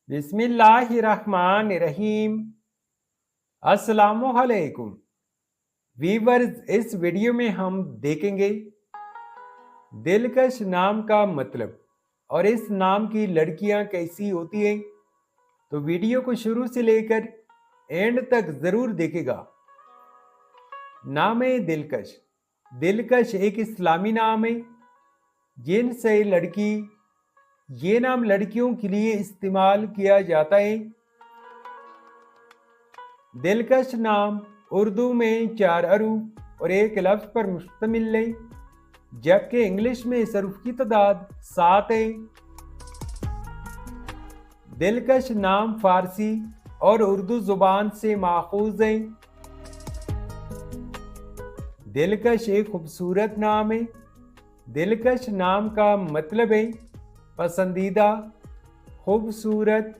बिस्मिल्लाहिर्रहमानिर्रहीम। अस्सलामुअलैकुम वीवर्स, इस वीडियो में हम देखेंगे दिलकश नाम का मतलब और इस नाम की लड़कियां कैसी होती हैं। तो वीडियो को शुरू से लेकर एंड तक जरूर देखेगा। नाम है दिलकश। दिलकश एक इस्लामी नाम है जिनसे लड़की, ये नाम लड़कियों के लिए इस्तेमाल किया जाता है। दिलकश नाम उर्दू में 4 हरूफ और एक लफ्ज पर मुश्तमिल है, जबकि इंग्लिश में इस हरूफ की तादाद 7 है। दिलकश नाम फारसी और उर्दू जुबान से माखूज है। दिलकश एक खूबसूरत नाम है। दिलकश नाम का मतलब है पसंदीदा, खूबसूरत,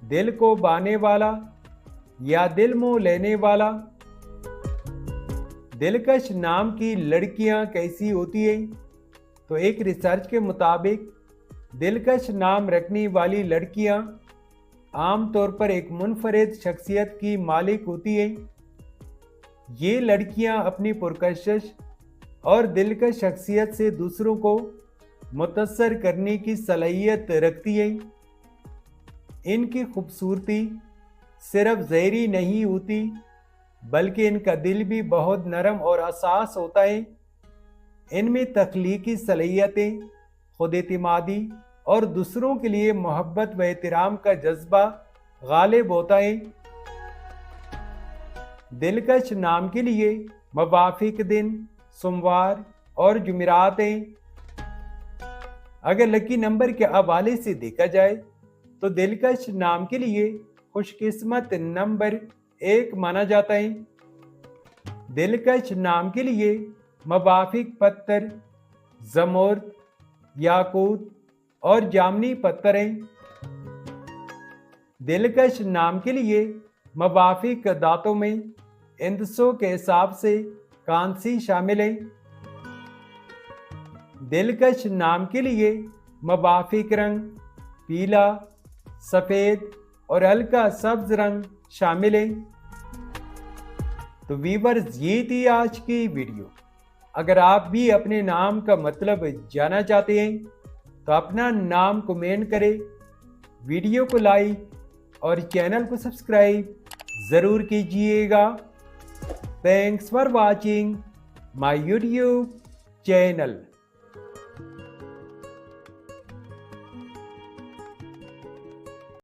दिल को बाने वाला या दिल मोह लेने वाला। दिलकश नाम की लड़कियां कैसी होती हैं? तो एक रिसर्च के मुताबिक दिलकश नाम रखने वाली लड़कियां आमतौर पर एक मुनफरिद शख्सियत की मालिक होती हैं। ये लड़कियां अपनी पुरकशिश और दिलकश शख्सियत से दूसरों को मुतअस्सर करने की सलाहियत रखती हैं। इनकी खूबसूरती सिर्फ ज़ाहिरी नहीं होती, बल्कि इनका दिल भी बहुत नरम और हसास होता है। इनमें तख्लीकी सलाहियतें, खुद-एतमादी और दूसरों के लिए मोहब्बत व एहतराम का जज्बा गालिब होता है। दिलकश नाम के लिए मुवाफिक दिन सोमवार और जुमेरात हैं। अगर लकी नंबर के हवाले से देखा जाए तो दिलकश नाम के लिए खुशकिस्मत नंबर 1 माना जाता है। दिलकश नाम के लिए मुवाफिक पत्थर जमोर्द, याकूत और जामनी पत्थर हैं। दिलकश नाम के लिए मुवाफिक दांतों में इंदसों के हिसाब से कांसी शामिल है। दिलकश नाम के लिए मुवाफिक रंग पीला, सफ़ेद और हल्का सब्ज रंग शामिल है। तो वीवर्स, ये थी आज की वीडियो। अगर आप भी अपने नाम का मतलब जानना चाहते हैं तो अपना नाम कमेंट करें, वीडियो को लाइक और चैनल को सब्सक्राइब ज़रूर कीजिएगा। Thanks for watching my YouTube channel.